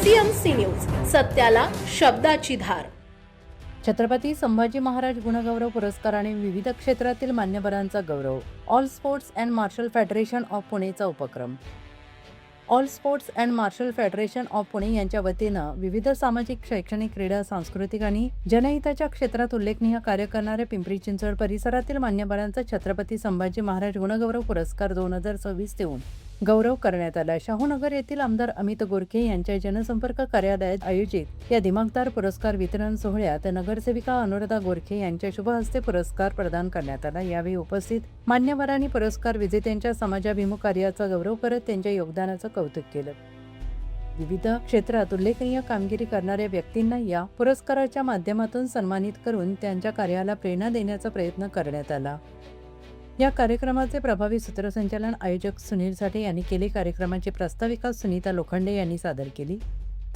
PCMC news, सत्याला शब्दाची धार। छत्रपती संभाजी महाराज गुणगौरव पुरस्काराने विविध क्षेत्रातील मान्यवरांचा गौरव। All sports and martial federation of पुणेचा उपक्रम। All sports and martial federation of Pune यांच्या वतीनं विविध सामाजिक, शैक्षणिक, क्रीडा, सांस्कृतिक आणि जनहिताच्या क्षेत्रात उल्लेखनीय कार्य करणाऱ्या पिंपरी चिंचवड परिसरातील मान्यवरांचा छत्रपती संभाजी महाराज गुणगौरव पुरस्कार 2026 देऊन गौरव करण्यात आला। शाहूनगर येथील आमदार अमित गोरखे यांच्या जनसंपर्क कार्यालयात आयोजित या दिमाखदार पुरस्कार वितरण सोहळ्यात नगरसेविका अनुराधा गोरखे यांच्या शुभ हस्ते पुरस्कार प्रदान करण्यात आला। यावेळी उपस्थित मान्यवरांनी पुरस्कार विजेत्यांच्या समाजाभिमुख कार्याचा गौरव करत त्यांच्या योगदानाचं कौतुक केलं। विविध क्षेत्रात उल्लेखनीय कामगिरी करणाऱ्या व्यक्तींना या पुरस्काराच्या माध्यमातून सन्मानित करून त्यांच्या कार्याला प्रेरणा देण्याचा प्रयत्न करण्यात आला। या कार्यक्रमाचे प्रभावी सूत्रसंचालन आयोजक सुनील साठे यांनी केले। कार्यक्रमाची प्रास्ताविका सुनीता लोखंडे यांनी सादर केली,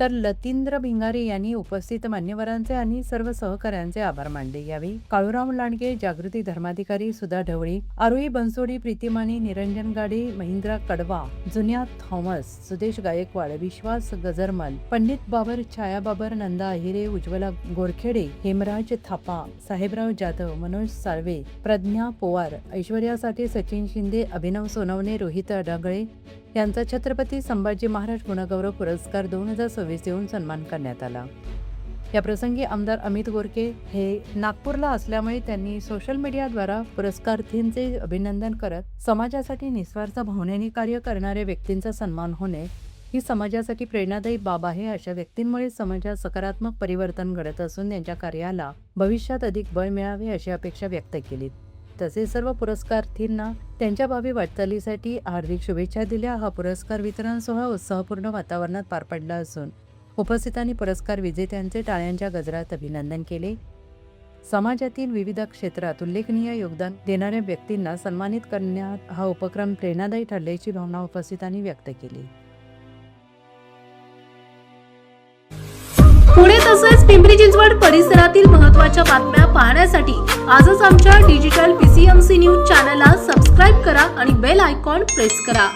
तर लतींद्र भिंगारे यांनी उपस्थित मान्यवरांचे आणि सर्व सहकाऱ्यांचे आभार मानले। यावेळी काळूराम लांडगे, जागृती धर्माधिकारी सुधा ढवळी, आरोही बनसोडी, प्रीतिमानी, निरंजन गाडे, महिंद्रा कडवा, जुन्या थॉमस, सुदेश गायकवाड, विश्वास गजरमल, पंडित बाबर, छाया बाबर, नंदा अहिरे, उज्ज्वला गोरखेडे, हेमराज थापा, साहेबराव जाधव, मनोज साळवे, प्रज्ञा पोवार, ऐश्वर्या साठे, सचिन शिंदे, अभिनव सोनवणे, रोहित अडगळे यांचा छत्रपती संभाजी महाराज गुणगौरव पुरस्कार 2026 देऊन सन्मान करण्यात आला। या प्रसंगी आमदार अमित गोरखे हे नागपूरला असल्यामुळे त्यांनी सोशल मीडियाद्वारा पुरस्कारार्थींचे अभिनंदन करत समाजासाठी निस्वार्थ भावनेने कार्य करणाऱ्या व्यक्तींचा सन्मान होणे ही समाजासाठी प्रेरणादायी बाब आहे। अशा व्यक्तींमुळे समाजात सकारात्मक परिवर्तन घडत असून त्यांच्या कार्याला भविष्यात अधिक बळ मिळावे अशी अपेक्षा व्यक्त केली। तसेच सर्व पुरस्कारार्थींना त्यांच्या भावी वाटचालीसाठी हार्दिक शुभेच्छा दिल्या। हा पुरस्कार वितरण सोहळा उत्साहपूर्ण वातावरणात पार पडला असून उपस्थितांनी पुरस्कार विजेत्यांचे टाळ्यांच्या गजरात अभिनंदन केले। समाजातील विविध क्षेत्रात उल्लेखनीय योगदान देणाऱ्या व्यक्तींना सन्मानित करण्यात हा उपक्रम प्रेरणादायी ठरल्याची भावना उपस्थितांनी व्यक्त केली। पुणे तसेच पिंपरी चिंचवड परिसरातील महत्त्वाच्या बातम्या पाहण्यासाठी आजच आमच्या डिजिटल PCMC न्यूज चॅनलला सबस्क्राइब करा आणि बेल आयकॉन प्रेस करा।